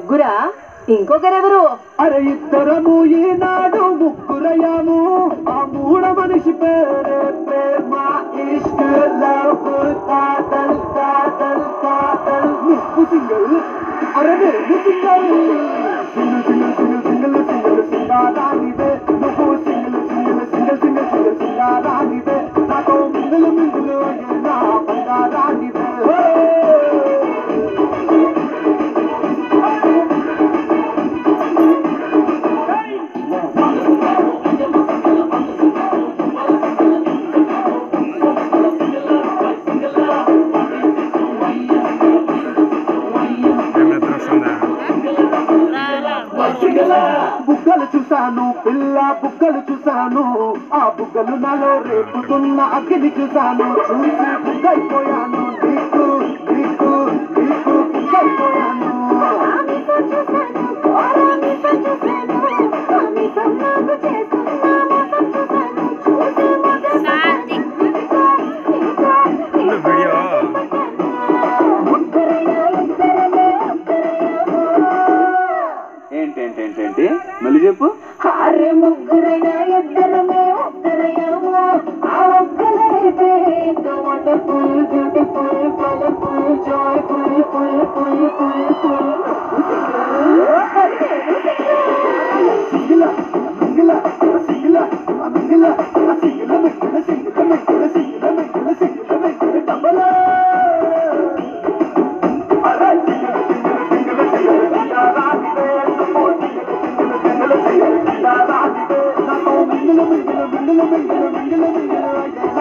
ముగ్గురా? ఇంకొకరెవరు? అరే ఇద్దరము ఈనాడు ముగ్గురయ్యాము. ఆ మూడ మనిషి పేరే ప్రేమ, ఇష్క్, లవ్, కాదల్ కాదల్ కాదల్. నువ్వు సింగల్, అరే నేను single. Single single single single single సింగారానివే. నువ్వు single single single single single సింగారానివే. నాతో మింగులు మింగులు అయ్యే నా బంగారానివే. బుగ్గలు చూశాను పిల్ల, బుగ్గలు చూశాను. ఆ బుగ్గలు నాలో రేపుతున్న అగ్ని చూశాను. చూసి బుగ్గైపోయాను. నీకు నీకు నీకు బుగ్గైపోయాను. ఏంటేంటేంటేంటి మళ్ళీ చెప్పు. అరే ముగ్గురైనా ఇద్దరమే ఒక్కరయ్యాము. ఆ ఒక్కరైతే wonderful, beautiful, colourful, joyful, full full full full. సింగిల సింగిల సింగిల సింగిల సింగిల మెక్కిన సింగిల మెక్కిన సింగిల మెక్కిన సింగిల మెక్కిన డబల. అరే సింగిల సింగిల సింగిల సింగిల సింగారానివే. మింగిల మింగిల మింగిల మింగిల మింగిల మింగిల అయ్యా.